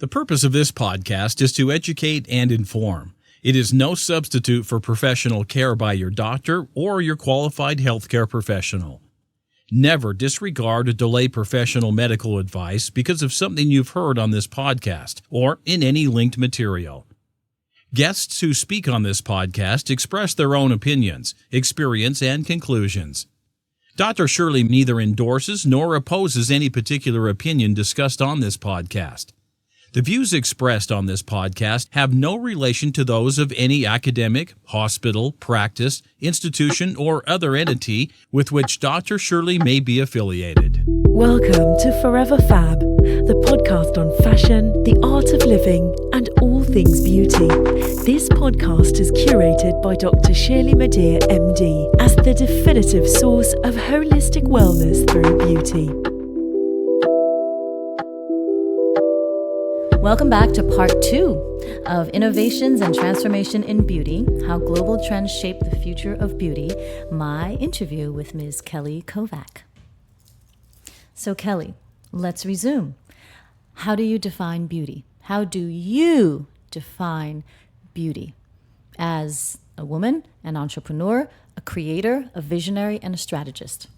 The purpose of this podcast is to educate and inform. It is no substitute for professional care by your doctor or your qualified healthcare professional. Never disregard or delay professional medical advice because of something you've heard on this podcast or in any linked material. Guests who speak on this podcast express their own opinions, experience, and conclusions. Dr. Shirley neither endorses nor opposes any particular opinion discussed on this podcast. The views expressed on this podcast have no relation to those of any academic, hospital, practice, institution, or other entity with which Dr. Shirley may be affiliated. Welcome to Forever Fab, the podcast on fashion, the art of living, and all things beauty. This podcast is curated by Dr. Shirley Madhere, MD, as the definitive source of holistic wellness through beauty. Welcome back to part 2 of Innovations and Transformation in Beauty, How Global Trends Shape the Future of Beauty, my interview with Ms. Kelly Kovack. So Kelly, let's resume. How do you define beauty? How do you define beauty as a woman, an entrepreneur, a creator, a visionary, and a strategist?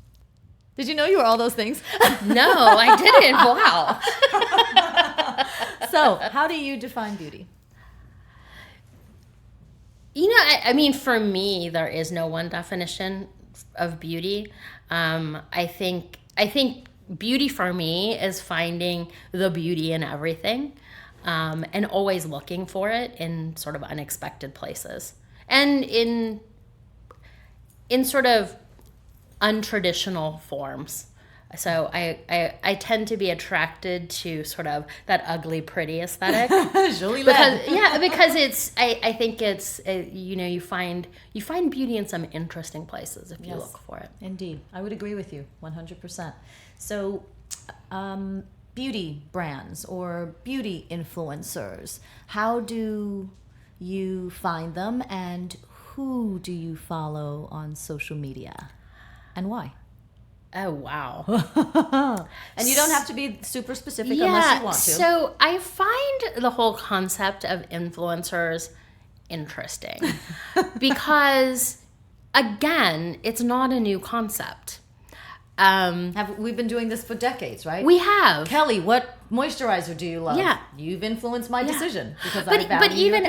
Did you know you were all those things? No, I didn't. Wow. So, how do you define beauty? You know, I mean, for me, there is no one definition of beauty. I think beauty for me is finding the beauty in everything, and always looking for it in sort of unexpected places and in sort of untraditional forms. So I tend to be attracted to sort of that ugly, pretty aesthetic. because it's I think it's you find beauty in some interesting places if you look for it. Indeed, I would agree with you 100%. So, beauty brands or beauty influencers, how do you find them, and who do you follow on social media, and why? Oh, wow. And you don't have to be super specific unless you want to. So I find the whole concept of influencers interesting because, again, it's not a new concept. We've been doing this for decades, right? We have. Kelly, what moisturizer do you love? Yeah. You've influenced my decision because but even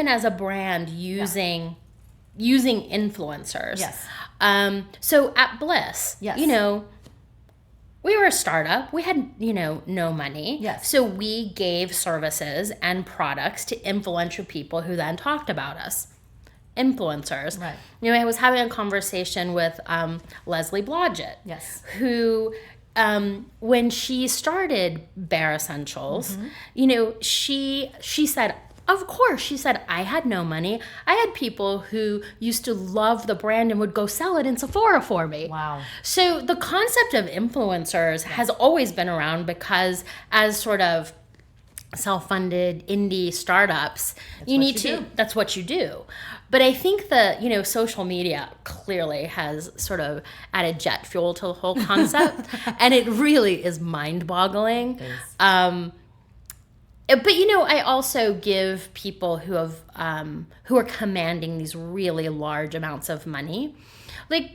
as a brand using influencers. Yes. So at Bliss, yes. We were a startup. We had, no money. Yes. So we gave services and products to influential people who then talked about us. Influencers. Right. I was having a conversation with Leslie Blodgett. Yes. Who, when she started Bare Essentials, she said, of course, she said, I had no money. I had people who used to love the brand and would go sell it in Sephora for me. Wow. So the concept of influencers has always been around because as sort of self-funded indie startups, that's what you do. But I think that, social media clearly has sort of added jet fuel to the whole concept. And it really is mind-boggling. It is. But I also give people who are commanding these really large amounts of money, like,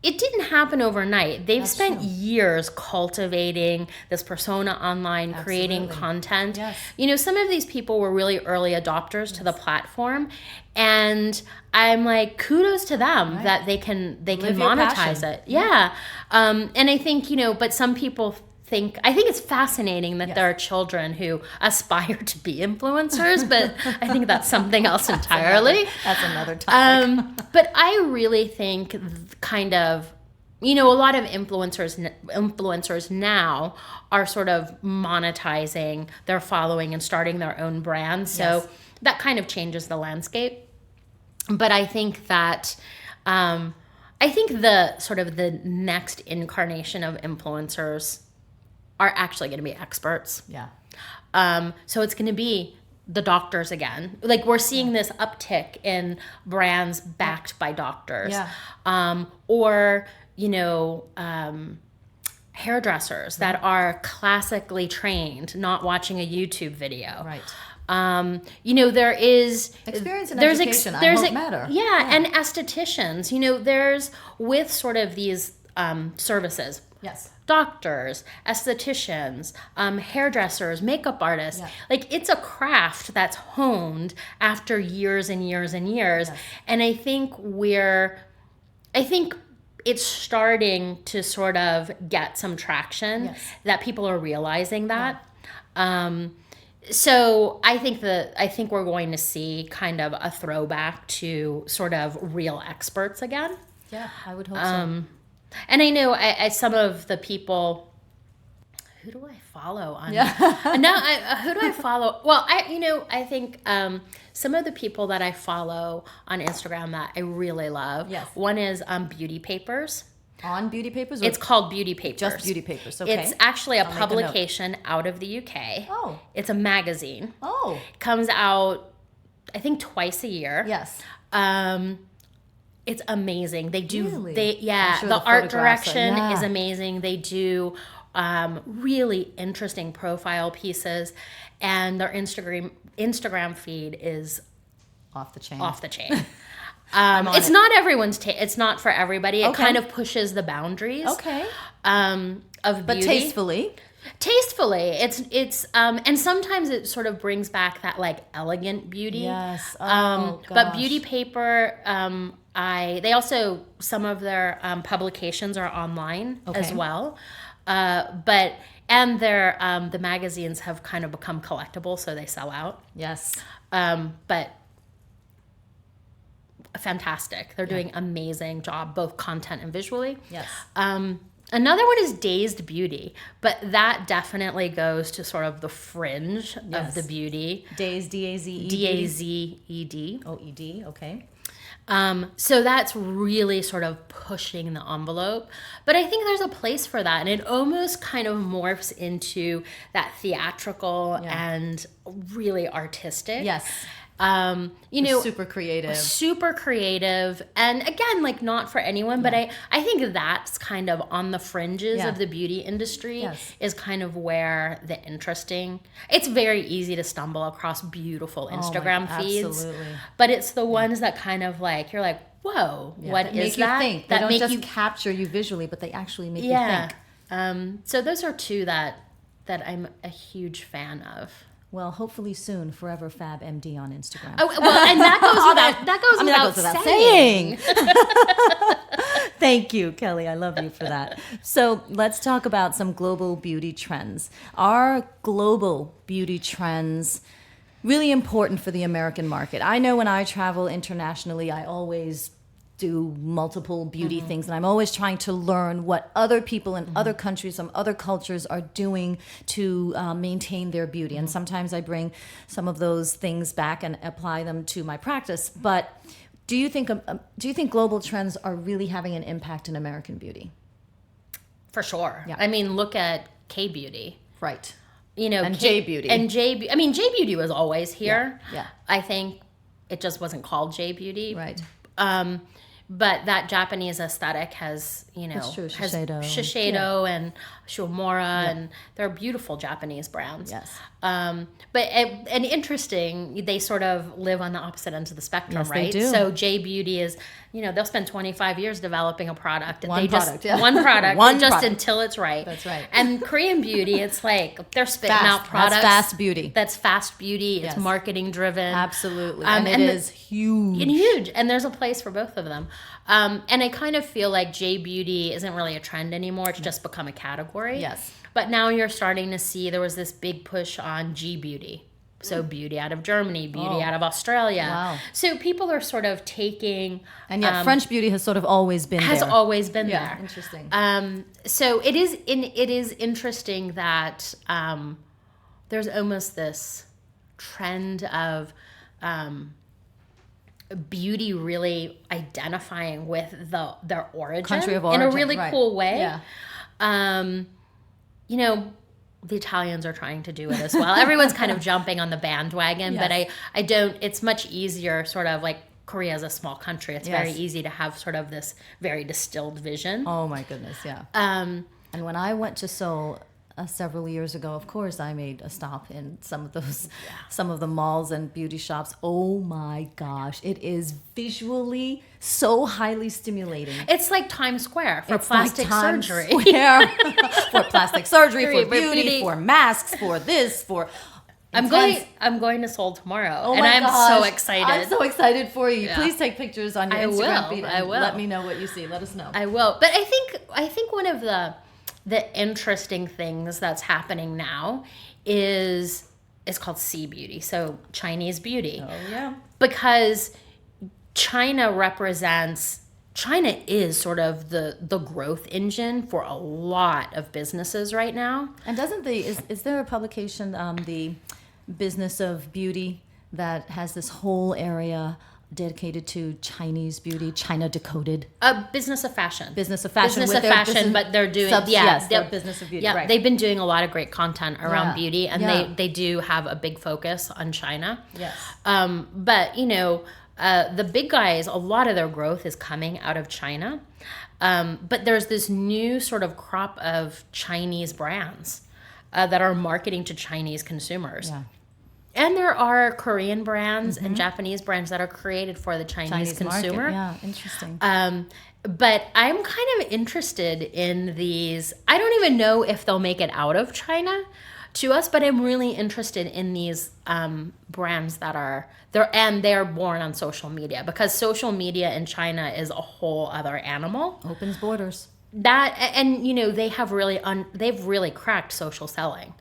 it didn't happen overnight. They've spent years cultivating this persona online, creating content. Yes. Some of these people were really early adopters to the platform, and I'm like, kudos to them that they can monetize it. Yeah. And I think, but some people I think it's fascinating that there are children who aspire to be influencers, but I think that's something else entirely. That's another topic. But I really think kind of, a lot of influencers now are sort of monetizing their following and starting their own brand. So that kind of changes the landscape. But I think that the sort of the next incarnation of influencers are actually going to be experts. Yeah. So it's going to be the doctors again. Like, we're seeing this uptick in brands backed by doctors. Yeah. Or, hairdressers that are classically trained, not watching a YouTube video. Right. There is Experience and there's education, there's I hope matter. Yeah, and estheticians. There's with sort of these services. Yes. Doctors, estheticians, hairdressers, makeup artists. Yeah. Like, it's a craft that's honed after years and years and years. Yes. And I think it's starting to sort of get some traction. Yes. That people are realizing that. Yeah. So I think we're going to see kind of a throwback to sort of real experts again. Yeah, I would hope so. And I know some of the people, who do I follow on? Yeah. Who do I follow? Well, I think some of the people that I follow on Instagram that I really love. Yes. One is Beauty Papers. On Beauty Papers? Or It's called Beauty Papers. just Beauty Papers, okay. It's actually a I'll make a publication out of the UK. Oh. It's a magazine. Oh, Comes out, I think, twice a year. yes. It's amazing. They do, Really? yeah, I'm sure the the art photographs are- direction yeah. is amazing. They do really interesting profile pieces, and their Instagram feed is Off the chain. off the chain. on It's it. not everyone's it's not for everybody. It Okay. kind of pushes the boundaries. Okay. Of But beauty. tastefully. It's and sometimes it sort of brings back that like elegant beauty. Yes. But gosh. Beauty Paper, they also, some of their publications are online as Okay. well. Their the magazines have kind of become collectible, so they sell out. Yes. But fantastic. They're doing amazing job, both content and visually. Yes. Another one is Dazed Beauty, but that definitely goes to sort of the fringe of Yes. the beauty. Days, D-A-Z-E. D-A-Z-E-D. O-E-D, okay. So that's really sort of pushing the envelope. But I think there's a place for that. And it almost kind of morphs into that theatrical and really artistic. Yes. Super creative. Super creative, and again, like, not for anyone, but I think that's kind of on the fringes of the beauty industry. Yes. Is kind of where it's very easy to stumble across beautiful Instagram feeds, absolutely. but it's the ones that kind of like, you're like, whoa, what that is make you that? think. They That don't make just you capture you visually, but they actually make you think. So those are two that I'm a huge fan of. Well, hopefully soon, Forever Fab MD on Instagram. Oh, well, and that goes without saying. Thank you, Kelly. I love you for that. So let's talk about some global beauty trends. Are global beauty trends really important for the American market? I know when I travel internationally, I always do multiple beauty things, and I'm always trying to learn what other people in other countries, some other cultures are doing to maintain their beauty. And sometimes I bring some of those things back and apply them to my practice. But do you think global trends are really having an impact in American beauty? For sure. Yeah. I mean, look at K-beauty. Right. And J-beauty. And I mean, J-beauty was always here. Yeah. I think it just wasn't called J-beauty. Right. But that Japanese aesthetic has, That's true, has Shiseido. and Shomura, and they're beautiful Japanese brands. Yes. And interesting, they sort of live on the opposite ends of the spectrum, Yes, they right? do. So J Beauty is, they'll spend 25 years developing a product. One product. One product until it's right. That's right. And Korean beauty, it's like they're spitting Fast. out products. That's fast beauty. That's fast beauty. It's Yes. marketing driven. Absolutely. and it is huge. And huge. And there's a place for both of them. And I kind of feel like J Beauty isn't really a trend anymore. It's just become a category. Yes. But now you're starting to see there was this big push on G Beauty. So beauty out of Germany, beauty out of Australia. Wow. So people are sort of taking... And yet French beauty has sort of always been there. always been Yeah, there. interesting. So it is interesting that there's almost this trend of beauty really identifying with their origin, Country of in a origin, really right. cool way. Yeah. The Italians are trying to do it as well. Everyone's kind of jumping on the bandwagon, but Yes. I don't. It's much easier, sort of like Korea is a small country. It's very Yes. easy to have sort of this very distilled vision. Oh my goodness, yeah. And when I went to Seoul several years ago, of course, I made a stop in some of the malls and beauty shops. Oh my gosh, it is visually so highly stimulating. It's like Times Square for It's plastic like Times surgery. Square for plastic surgery, for Beauty. beauty, for masks, for this, for. I'm going to Seoul tomorrow, Oh and my I'm gosh. so excited. I'm so excited for you. Yeah. Please take pictures on your I Instagram will. feed. I And will. Let me know what you see. Let us know. I will. But I think one of the interesting things that's happening now is called sea beauty. So Chinese beauty. Oh yeah. Because China is sort of the growth engine for a lot of businesses right now. And is there a publication, the Business of Beauty, that has this whole area dedicated to Chinese beauty, China decoded? Business of fashion. Business of fashion. Business with of their fashion, but they're doing yes, they're- their Business of Beauty. Yeah, right. they've been doing a lot of great content around Yeah. beauty, and Yeah. they do have a big focus on China. Yes. But the big guys, a lot of their growth is coming out of China. But there's this new sort of crop of Chinese brands that are marketing to Chinese consumers. Yeah. And there are Korean brands and Japanese brands that are created for the Chinese consumer. Market. Yeah, interesting. But I'm kind of interested in these. I don't even know if they'll make it out of China to us, but I'm really interested in these brands that are there, and they're born on social media, because social media in China is a whole other animal. Opens borders. They've really cracked social selling.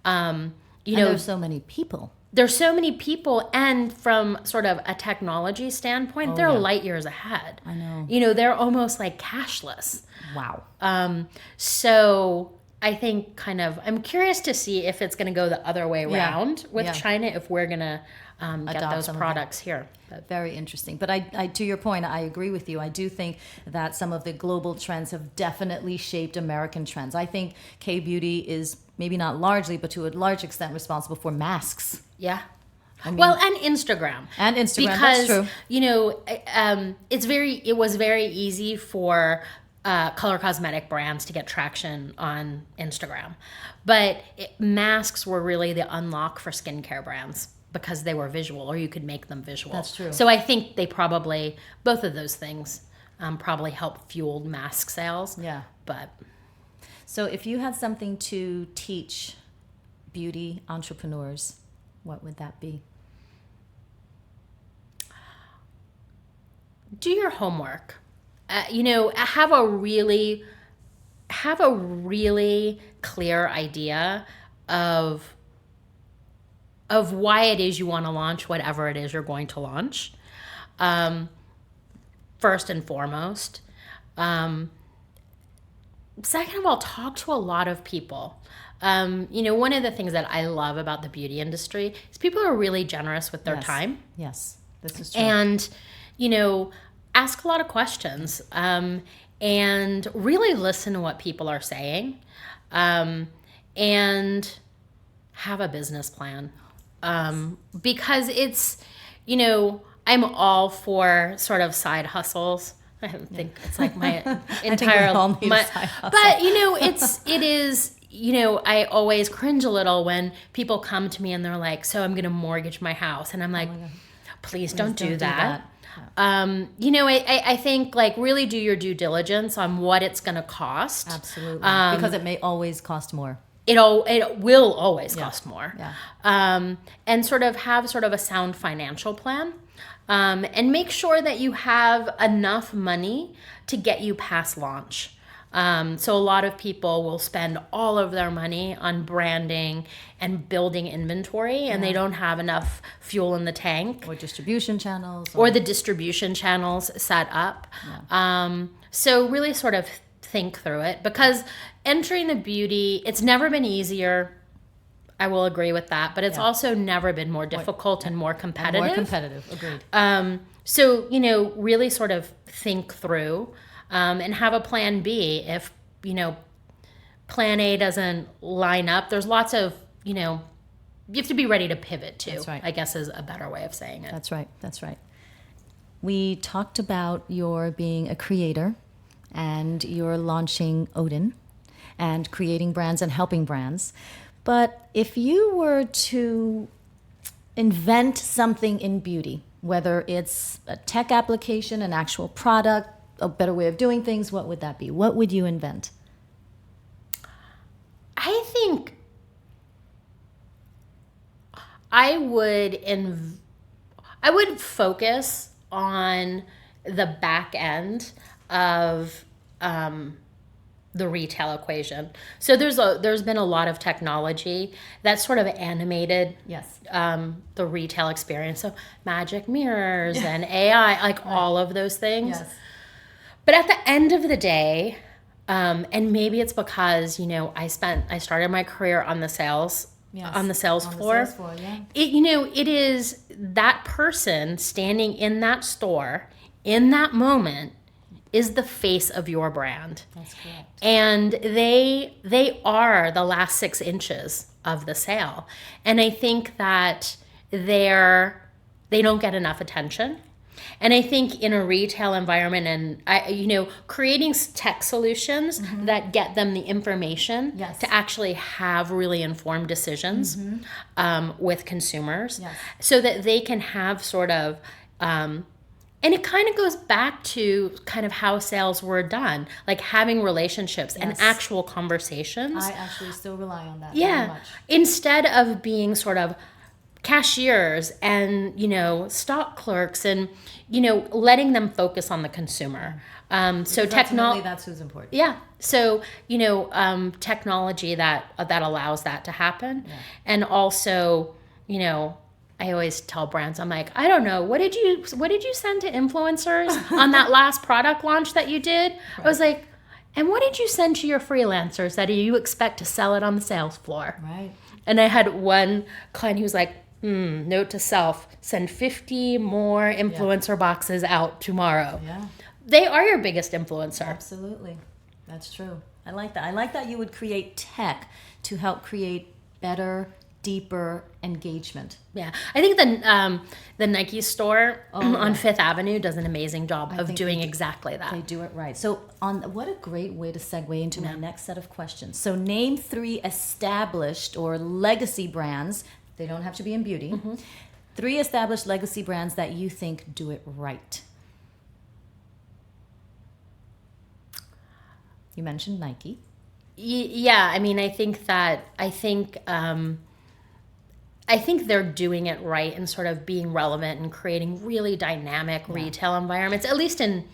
There's so many people. There's so many people, and from sort of a technology standpoint, they're light years ahead. I know. They're almost like cashless. Wow. So I think I'm curious to see if it's going to go the other way around with China, if we're going to get Adopt those some of products here. But Very interesting. But I, to your point, I agree with you. I do think that some of the global trends have definitely shaped American trends. I think K-beauty is maybe not largely, but to a large extent responsible for masks. yeah. And Instagram. And Instagram, because, that's true. It was very easy for color cosmetic brands to get traction on Instagram. But masks were really the unlock for skincare brands, because they were visual, or you could make them visual. That's true. So I think both of those things probably helped fuel mask sales. Yeah. But So if you had something to teach beauty entrepreneurs, what would that be? do your homework. Have a really clear idea of why it is you want to launch whatever it is you're going to launch. First and foremost. Second of all, talk to a lot of people. One of the things that I love about the beauty industry is people are really generous with their time. Yes, this is true. And, ask a lot of questions and really listen to what people are saying, and have a business plan. Because it's, I'm all for sort of side hustles. I think it's like my entire all need a side hustle. But it is, I always cringe a little when people come to me and they're like, so I'm going to mortgage my house, and I'm like, please don't do that. I think really do your due diligence on what it's going to cost. Absolutely, because it may always cost more. It will always cost more. Yeah. And sort of have sort of a sound financial plan. And make sure that you have enough money to get you past launch. So a lot of people will spend all of their money on branding and building inventory, and they don't have enough fuel in the tank. Or distribution channels. Or the distribution channels set up. Yeah. So really sort of think through it, because entering the beauty, it's never been easier. I will agree with that, but it's also never been more difficult and more competitive. More competitive, agreed. So, really sort of think through and have a plan B if, plan A doesn't line up. There's lots of, you have to be ready to pivot too. That's right. I guess is a better way of saying it. That's right. That's right. We talked about your being a creator and you're launching Odin. and creating brands and helping brands. But if you were to invent something in beauty, whether it's a tech application, an actual product, a better way of doing things, what would that be? What would you invent? I think I would focus on the back end of the retail equation. So there's been a lot of technology that sort of animated Yes. the retail experience. So magic mirrors and AI, like all of those things. Yes. But at the end of the day, and maybe it's because, I started my career on the sales Yes. on the sales On the floor. sales floor, yeah. It is that person standing in that store in that moment is the face of your brand. That's correct. And they are the last 6 inches of the sale. And I think that they don't get enough attention. And I think in a retail environment and creating tech solutions that get them the information Yes. to actually have really informed decisions with consumers, Yes. so that they can have sort of and it kind of goes back to kind of how sales were done, like having relationships and Yes. actual conversations. I actually still rely on that very Yeah. much. Instead of being sort of cashiers and, stock clerks and, letting them focus on the consumer. So Ultimately, technology. that's who's important. Yeah. So, technology that allows that to happen. Yeah. And also, I always tell brands, I'm like, I don't know, what did you send to influencers on that last product launch that you did? I was like, and what did you send to your freelancers that you expect to sell it on the sales floor? Right. And I had one client who was like, note to self, send 50 more influencer boxes out tomorrow. Yeah. They are your biggest influencer. Absolutely. That's true. I like that. I like that you would create tech to help create better, deeper engagement. Yeah, I think the Nike store on Fifth Avenue does an amazing job of think doing they do. exactly that. They do it right. So, what a great way to segue into my next set of questions. So, name 3 established or legacy brands. They don't have to be in beauty. 3 established legacy brands that you think do it right. You mentioned Nike. Yeah, I mean, I think they're doing it right and sort of being relevant and creating really dynamic retail environments, at least in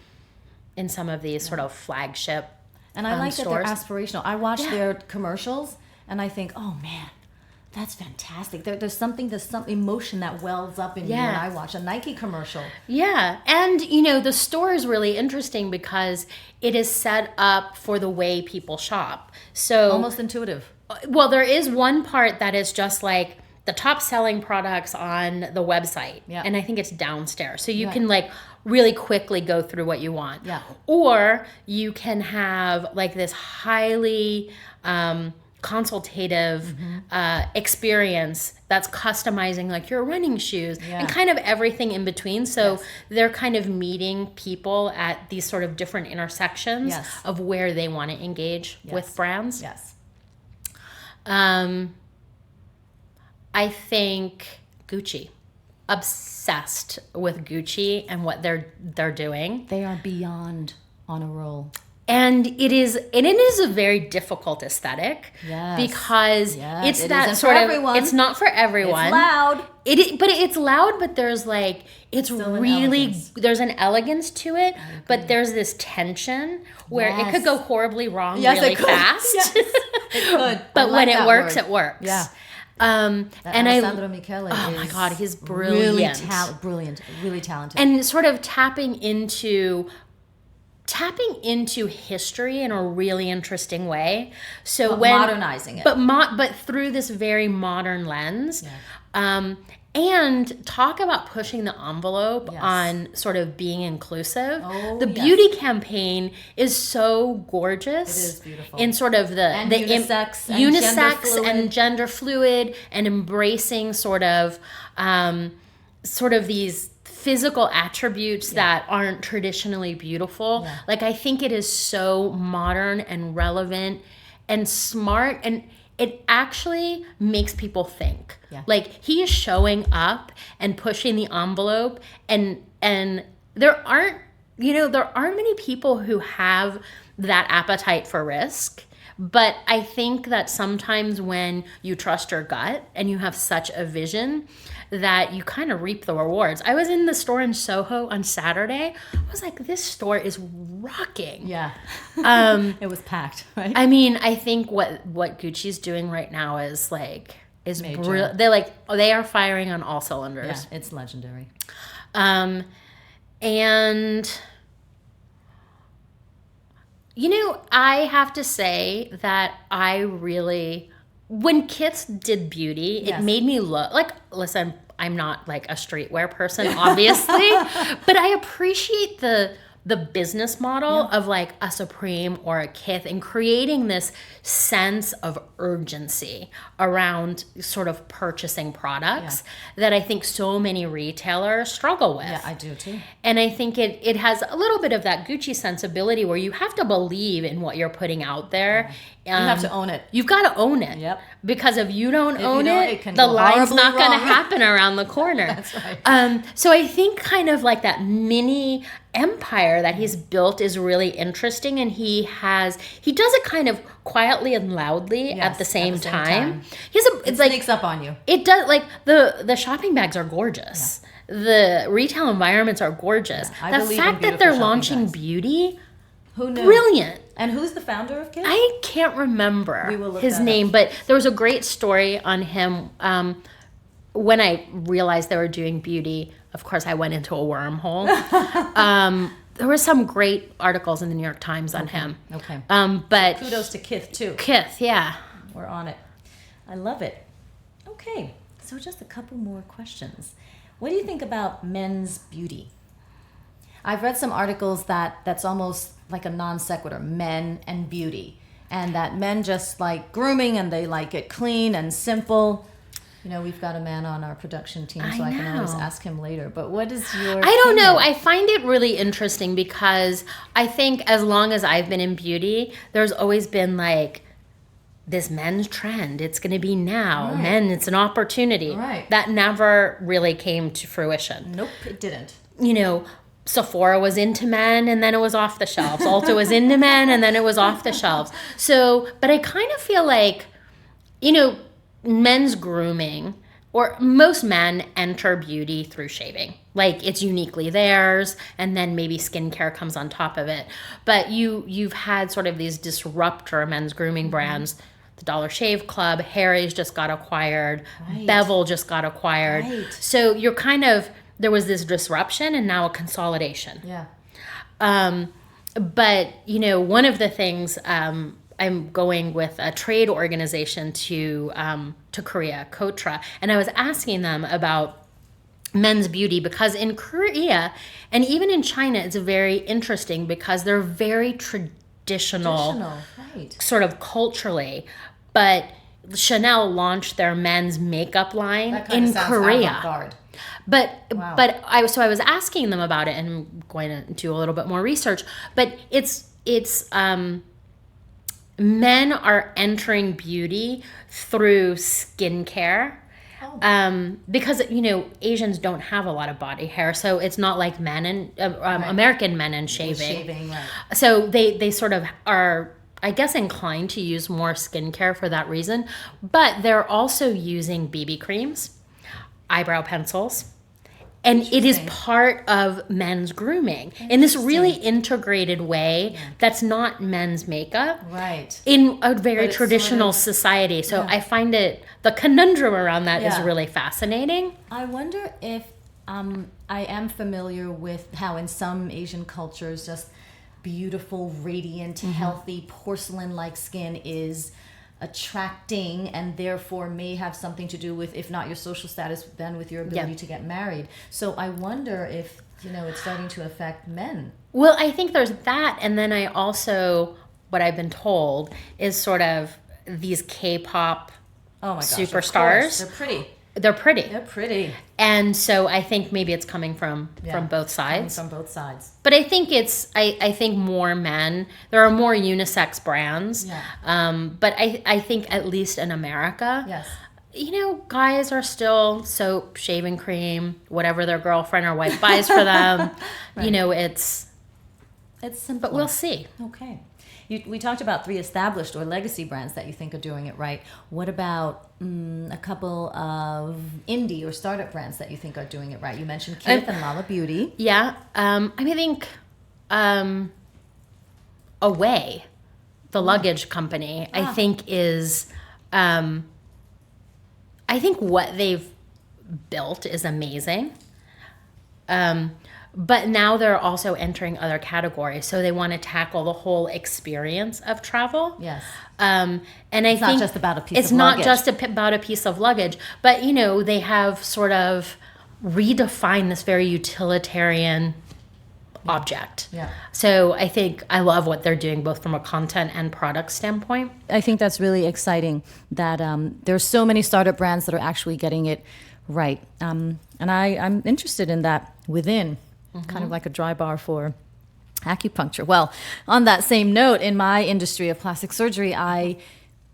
some of these sort of flagship And I like stores. that they're aspirational. I watch their commercials and I think, oh man, that's fantastic. There's some emotion that wells up in me when I watch a Nike commercial. Yeah. And, the store is really interesting because it is set up for the way people shop. So Almost intuitive. Well, there is one part that is just like the top selling products on the website. Yeah. And I think it's downstairs. So you can like really quickly go through what you want. Yeah. Or you can have like this highly consultative experience that's customizing like your running shoes and kind of everything in between. So they're kind of meeting people at these sort of different intersections of where they want to engage with brands. Yes. I think Gucci. Obsessed with Gucci and what they're doing. They are beyond on a roll. And it is a very difficult aesthetic because it's it that isn't sort for of everyone. it's not for everyone. It's loud. But it's loud, but there's like it's Still an really elegance. there's an elegance to it, but there's this tension where it could go horribly wrong really it could. fast. Yes, it could. But when it works, it works. Yeah. And Alessandro Michele oh my is God, he's brilliant. Really talented. And sort of tapping into history in a really interesting way. So But modernizing it. but through this very modern lens. And talk about pushing the envelope on sort of being inclusive. The beauty campaign is so gorgeous. It is beautiful. In sort of the unisex and unisex gender fluid. and gender fluid and embracing sort of these physical attributes that aren't traditionally beautiful. Like I think it is so modern and relevant and smart, and it actually makes people think. Yeah. Like, he is showing up and pushing the envelope, and there aren't many people who have that appetite for risk. But I think that sometimes when you trust your gut and you have such a vision, that you kind of reap the rewards. I was in the store in Soho on Saturday. I was like, this store is rocking. Yeah. It was packed, right? I mean, I think what Gucci's doing right now is Major. They are firing on all cylinders. Yeah, it's legendary. And I have to say that I really, when Kith did beauty, Yes. it made me look like, listen, I'm not like a streetwear person, obviously, but I appreciate the business model of like a Supreme or a Kith, and creating this sense of urgency around sort of purchasing products that I think so many retailers struggle with. Yeah, I do too. And I think it has a little bit of that Gucci sensibility where you have to believe in what you're putting out there. You have to own it. You've got to own it. Yep. Because if you don't you own don't, it, it can the go line's horribly not going to wrong. happen around the corner. That's right. So I think kind of like that mini empire that he's built is really interesting, and he does it kind of quietly and loudly at the same time. It sneaks up on you. It does, like the shopping bags are gorgeous. The retail environments are gorgeous. I The believe in fact that beautiful they're shopping launching bags. beauty, Who knew? brilliant. And who's the founder of Kith? I can't remember We will look his that name, up. but there was a great story on him. When I realized they were doing beauty, of course, I went into a wormhole. There were some great articles in the New York Times on him. Okay. But Kudos to Kith too. Kith, yeah. We're on it. I love it. Okay, so just a couple more questions. What do you think about men's beauty? I've read some articles that's almost like a non sequitur, men and beauty, and that men just like grooming and they like it clean and simple. We've got a man on our production team, so I can always know. ask him later. But what is your I don't know. opinion? I find it really interesting because I think as long as I've been in beauty, there's always been like this men's trend. It's going to be now. Right. Men, it's an opportunity. Right. That never really came to fruition. Nope, it didn't. Sephora was into men and then it was off the shelves. Ulta was into men and then it was off the shelves. So, but I kind of feel like, men's grooming, or most men enter beauty through shaving. Like, it's uniquely theirs, and then maybe skincare comes on top of it. But you've had sort of these disruptor men's grooming brands. The Dollar Shave Club, Harry's just got acquired, Right. Bevel just got acquired. Right. So you're kind of, there was this disruption and now a consolidation. Yeah. But, one of the things, I'm going with a trade organization to Korea, Kotra, and I was asking them about men's beauty because in Korea and even in China, it's very interesting because they're very traditional. Right. Sort of culturally, but Chanel launched their men's makeup line That kind in of sounds Korea. avant-garde. But Wow. I was asking them about it, and I'm going to do a little bit more research. But it's men are entering beauty through skincare. Because Asians don't have a lot of body hair, so it's not like men and American men and shaving. Right. So they sort of are, I guess, inclined to use more skincare for that reason. But they're also using BB creams, eyebrow pencils, and it is part of men's grooming in this really integrated way that's not men's makeup. Right. In a very it's traditional sort society. So I find the conundrum around that is Yeah. really fascinating. I wonder if I am familiar with how in some Asian cultures just beautiful, radiant, healthy, porcelain-like skin is attracting and therefore may have something to do with, if not your social status, then with your ability to get married. So I wonder if, it's starting to affect men. Well, I think there's that. And then I also, what I've been told is sort of these K-pop Oh my gosh, of superstars. course. They're pretty. they're pretty. They're pretty. And so I think maybe it's coming from both sides. Coming from both sides. But I think I think more men, there are more unisex brands. Yeah. But I think at least in America, Yes. Guys are still soap, shaving cream, whatever their girlfriend or wife buys for them. Right. It's simple. but we'll see. Okay. We talked about 3 established or legacy brands that you think are doing it right. What about a couple of indie or startup brands that you think are doing it right? You mentioned Kith and Lala Beauty. Yeah. I think Away, the luggage company, I think is I think what they've built is amazing. But now they're also entering other categories. So they want to tackle the whole experience of travel. Yes. And it's not just about a piece of luggage. It's not just about a piece of luggage. But, they have sort of redefined this very utilitarian object. Yeah. So I think I love what they're doing both from a content and product standpoint. I think that's really exciting that there's so many startup brands that are actually getting it right. And I'm interested in that within. Kind of like a dry bar for acupuncture. Well, on that same note, in my industry of plastic surgery, I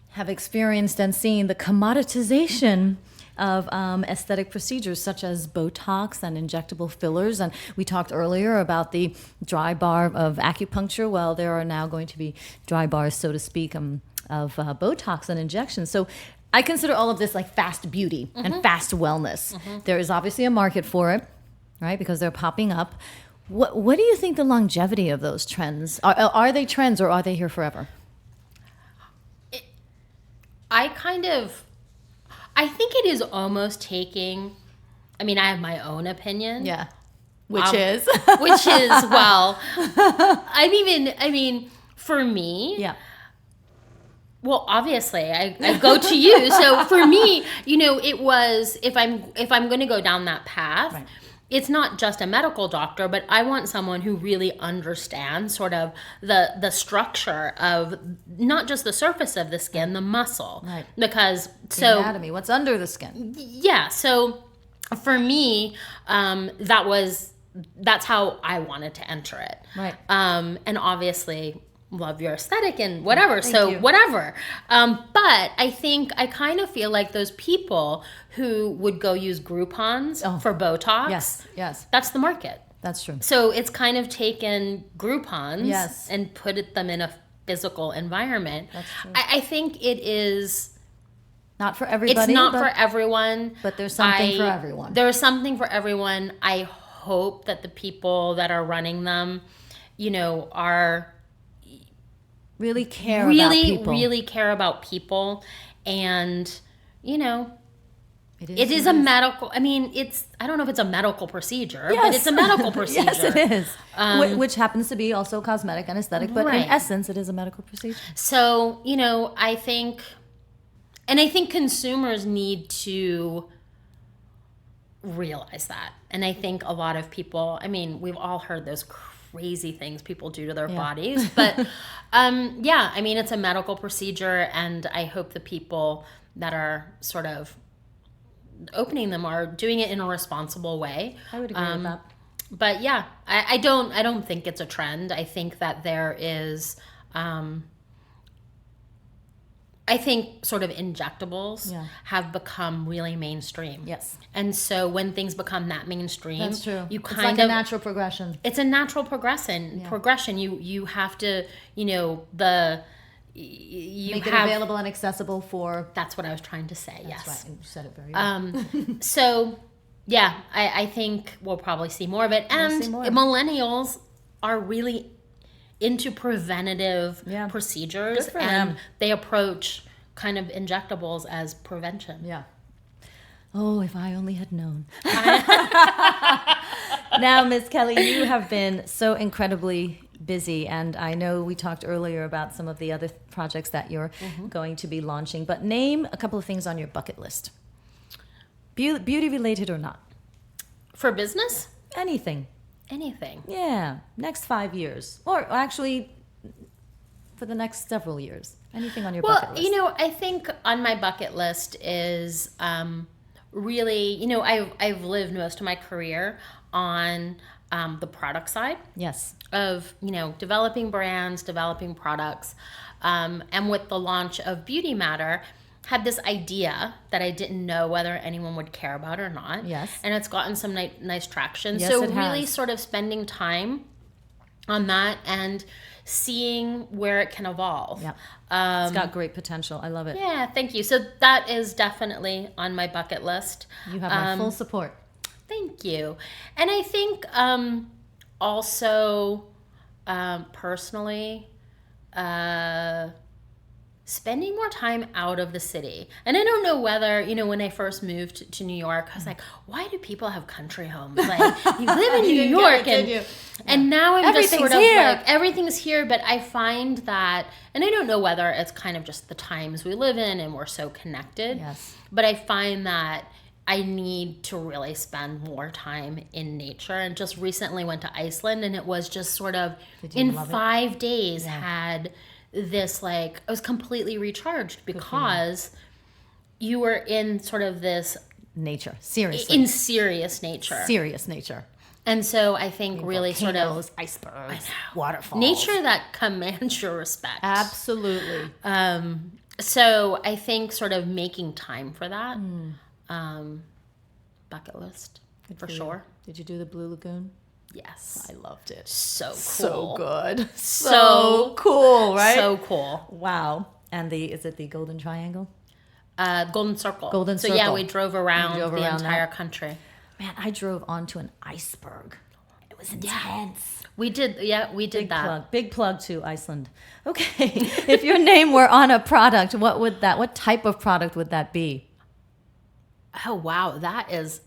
have experienced and seen the commoditization of aesthetic procedures such as Botox and injectable fillers. And we talked earlier about the dry bar of acupuncture. Well, there are now going to be dry bars, so to speak, of Botox and injections. So I consider all of this like fast beauty and fast wellness. There is obviously a market for it, right? Because they're popping up. What do you think the longevity of those trends are? Are they trends or are they here forever? I think it is almost taking. I mean, I have my own opinion. Yeah, which is well. For me. Yeah. Well, obviously, I go to you. So for me, it was if I'm going to go down that path. Right. It's not just a medical doctor, but I want someone who really understands sort of the structure of not just the surface of the skin, the muscle. Right. Because the anatomy, what's under the skin. Yeah. So for me, that's how I wanted to enter it. Right. And obviously love your aesthetic and whatever. Thank you. Whatever. But I think I kind of feel like those people who would go use Groupons for Botox. Yes. That's the market. That's true. So it's kind of taken Groupons Yes. and put them in a physical environment. That's true. I think it is. Not for everybody. It's not for everyone. But there's something for everyone. There's something for everyone. I hope that the people that are running them, are really care about people. Really care about people. And, It is a medical, I don't know if it's a medical procedure, but it's a medical procedure. Yes, it is. Which happens to be also cosmetic and aesthetic, but in essence, it is a medical procedure. So, I think consumers need to realize that. And I think a lot of people, we've all heard those crazy things people do to their bodies, but it's a medical procedure, and I hope the people that are sort of opening them are doing it in a responsible way. I would agree with that. But yeah, I don't think it's a trend. I think that there is I think sort of injectables have become really mainstream. Yes. And so when things become that mainstream, that's true. You it's like a natural progression. It's a natural progression. You have to, you make it available and accessible for. That's what I was trying to say. That's yes. right. And you said it very well. So yeah, I think we'll probably see more of it. And millennials are really into preventative procedures, and they approach kind of injectables as prevention. Yeah. Oh, if I only had known. Now, Ms. Kelly, you have been so incredibly busy, and I know we talked earlier about some of the other projects that you're going to be launching, but name a couple of things on your bucket list. Beauty related or not? For business? Anything. Yeah, next 5 years. Or actually, for the next several years. Anything on your bucket list? Well, I think on my bucket list is really, I've lived most of my career on the product side. Yes. Of, developing brands, developing products. And with the launch of Beauty Madhere, had this idea that I didn't know whether anyone would care about or not. Yes. And it's gotten some nice traction. Yes, so it really has. sort of spending time on that and seeing where it can evolve. Yeah. It's got great potential. I love it. Yeah, thank you. So that is definitely on my bucket list. You have my full support. Thank you. And I think also personally, spending more time out of the city. And I don't know whether, when I first moved to New York, I was like, why do people have country homes? Like, you live in New York. And now I'm just sort of here. like, everything's here. But I find that, and I don't know whether it's kind of just the times we live in and we're so connected. Yes. But I find that I need to really spend more time in nature. And just recently went to Iceland, and it was just sort of, in 5 days, had this, like, I was completely recharged because you were in sort of this nature, seriously, in serious nature. And so I think really sort of icebergs, waterfalls, nature that commands your respect. Absolutely. So I think sort of making time for that, bucket list for sure. Did you do the Blue Lagoon? Yes. I loved it. So cool. So good. So cool, right? So cool. Wow. And is it the Golden Triangle? Golden Circle. Golden So Circle. yeah, we drove around the entire country. Man, I drove onto an iceberg. It was intense. We did that. Big plug to Iceland. Okay. If your name were on a product, what type of product would that be? Oh wow, that is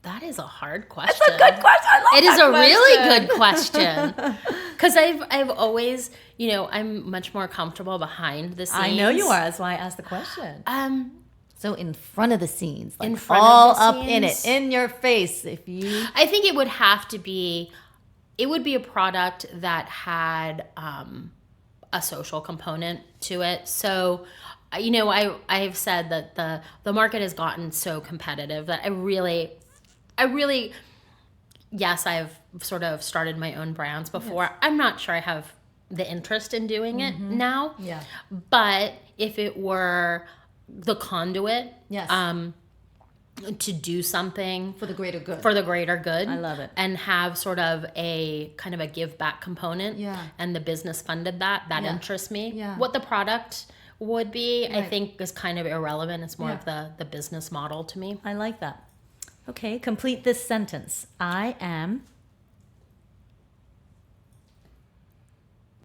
a hard question. That's a good question. I love it is that a question. really good question. Because I've always, I'm much more comfortable behind the scenes. I know you are. That's why I asked the question. So in front of the scenes, like in front all of the up scenes, in it, in your face. I think it would have to be, it would be a product that had a social component to it. So, I've said that the market has gotten so competitive that I really, yes, I've sort of started my own brands before. Yes. I'm not sure I have the interest in doing it now. Yeah. But if it were the conduit, yes, to do something for the greater good. I love it. And have sort of a kind of a give back component. Yeah. And the business funded that interests me. Yeah. What the product would be, right, I think is kind of irrelevant. It's more of the business model to me. I like that. Okay, complete this sentence. I am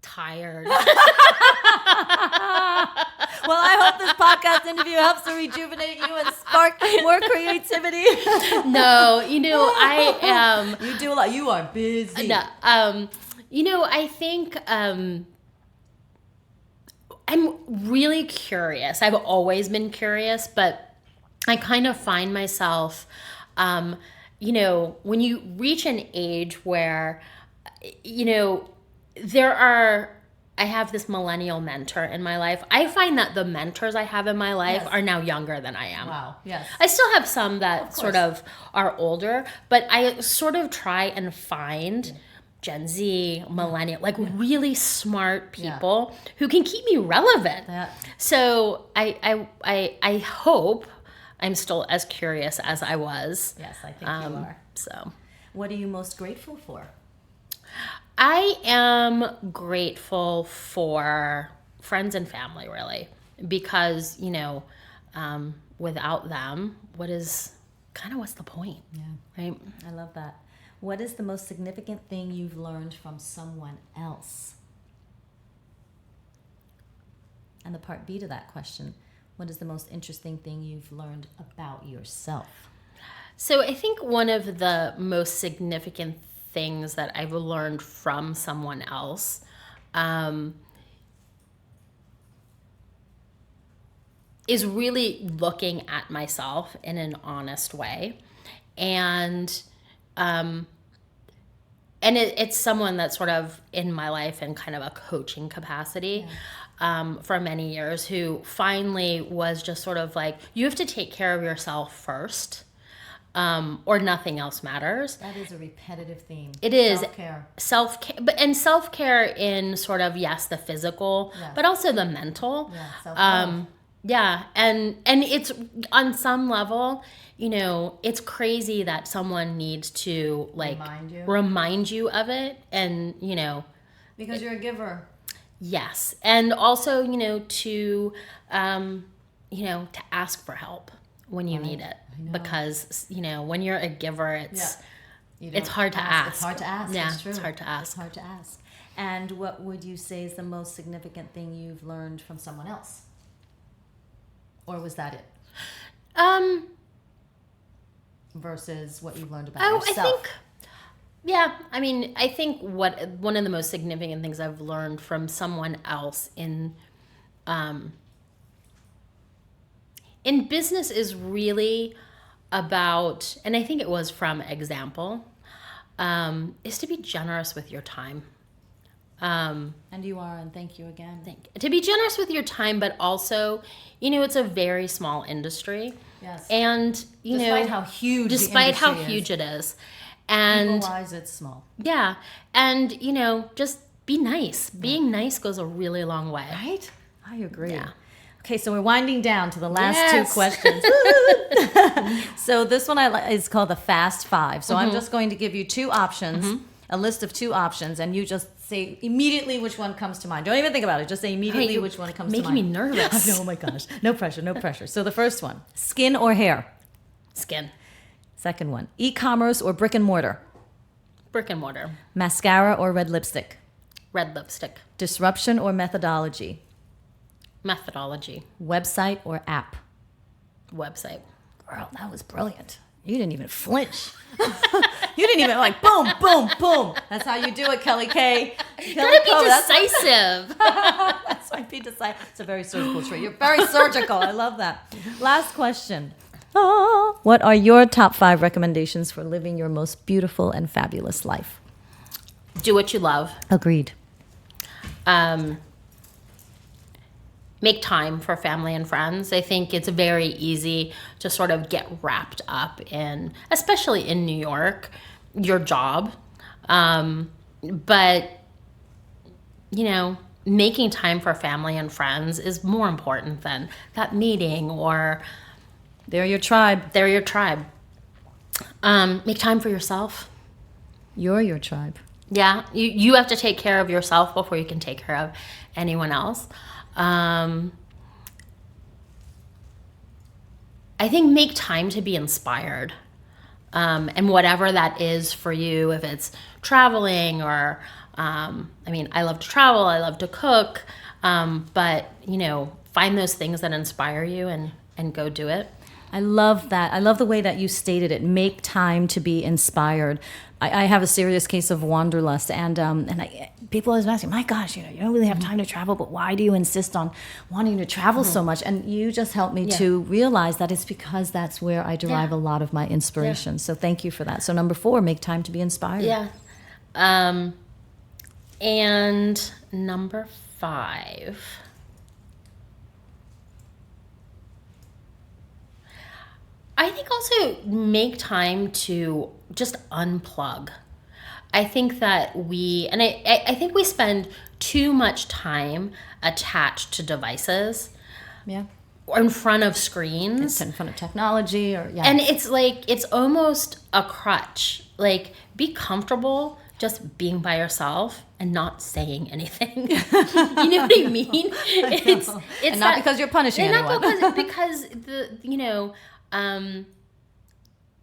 tired. Well, I hope this podcast interview helps to rejuvenate you and spark more creativity. No, I am. You do a lot. You are busy. No, I think I'm really curious. I've always been curious, but I kind of find myself, when you reach an age where, I have this millennial mentor in my life. I find that the mentors I have in my life are now younger than I am. Wow, yes. I still have some that sort of are older, but I sort of try and find Gen Z, millennial, like really smart people who can keep me relevant. Yeah. So I hope I'm still as curious as I was. Yes, I think you are. So, what are you most grateful for? I am grateful for friends and family, really, because, without them, what's the point? Yeah. Right? I love that. What is the most significant thing you've learned from someone else? And the part B to that question, what is the most interesting thing you've learned about yourself? So I think one of the most significant things that I've learned from someone else is really looking at myself in an honest way. And it's someone that's sort of in my life in kind of a coaching capacity for many years, who finally was just sort of like, you have to take care of yourself first or nothing else matters. That is a repetitive theme. It is. Self-care. Self-care in sort of, yes, the physical, but also the mental. Yeah, self-love. Yeah, and it's on some level, it's crazy that someone needs to remind you of it, and Because you're a giver. yes, and also to to ask for help when you need it, because when you're a giver, it's hard to ask. It's hard to ask. Yeah, it's true. It's hard to ask. It's hard to ask. And what would you say is the most significant thing you've learned from someone else? Or was that it? Versus what you've learned about yourself? I think one of the most significant things I've learned from someone else in business is really about, and I think it was from example, is to be generous with your time. And you are, and thank you again. To be generous with your time, but also, it's a very small industry. Yes. And, despite how huge it is. And people-wise, it's small. Yeah. And, just be nice. Being nice goes a really long way. Right? I agree. Yeah. Okay, so we're winding down to the last two questions. So this one is called the Fast Five. So I'm just going to give you two options, a list of two options, and you just say immediately which one comes to mind. Don't even think about it. Just say immediately which one comes to mind. Making me nervous. Oh my gosh. No pressure, no pressure. So the first one, skin or hair? Skin. Second one, e-commerce or brick and mortar? Brick and mortar. Mascara or red lipstick? Red lipstick. Disruption or methodology? Methodology. Website or app? Website. Girl, that was brilliant. You didn't even flinch. You didn't even boom, boom, boom. That's how you do it, Kelly K. Gotta be decisive. That's why be decisive. It's a very surgical trait. You're very surgical. I love that. Last question. What are your top 5 recommendations for living your most beautiful and fabulous life? Do what you love. Agreed. Make time for family and friends. I think it's very easy to sort of get wrapped up in, especially in New York, your job. But, making time for family and friends is more important than that meeting or... They're your tribe. They're your tribe. Make time for yourself. You're your tribe. Yeah. You have to take care of yourself before you can take care of anyone else. I think make time to be inspired. And whatever that is for you, if it's traveling or, I love to travel, I love to cook, but, find those things that inspire you and go do it. I love that. I love the way that you stated it. Make time to be inspired. I have a serious case of wanderlust, and people always ask me, "My gosh, you don't really have time to travel, but why do you insist on wanting to travel so much?" And you just helped me to realize that it's because that's where I derive a lot of my inspiration. Yeah. So thank you for that. So number 4, make time to be inspired. Yeah. And number 5. I think also make time to just unplug. I think that I think we spend too much time attached to devices. Yeah. Or in front of screens. It's in front of technology And it's it's almost a crutch. Be comfortable just being by yourself and not saying anything. You know what I mean? It's and not because you're punishing anyone. Not because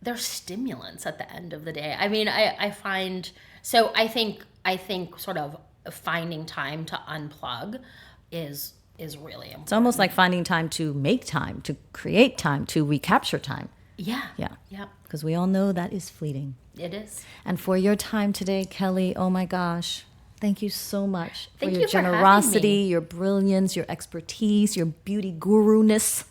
they're stimulants at the end of the day. I find, so I think sort of finding time to unplug is really important. It's almost like finding time to make time, to create time, to recapture time. Yeah. Because we all know that is fleeting. It is. And for your time today, Kelly, oh my gosh, thank you so much for your Thank you for generosity, having me. your brilliance, your expertise, your beauty guru-ness.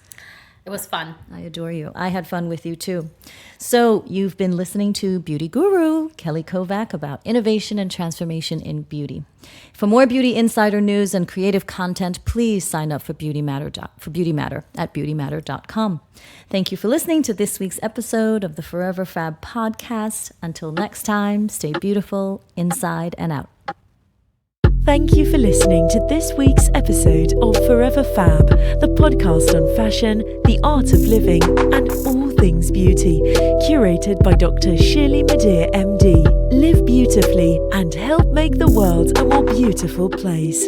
It was fun. I adore you. I had fun with you too. So you've been listening to Beauty Guru, Kelly Kovack, about innovation and transformation in beauty. For more beauty insider news and creative content, please sign up for Beauty Matter at beautymatter.com. Thank you for listening to this week's episode of the Forever Fab podcast. Until next time, stay beautiful inside and out. Thank you for listening to this week's episode of Forever Fab, the podcast on fashion, the art of living, and all things beauty, curated by Dr. Shirley Madhere, MD. Live beautifully and help make the world a more beautiful place.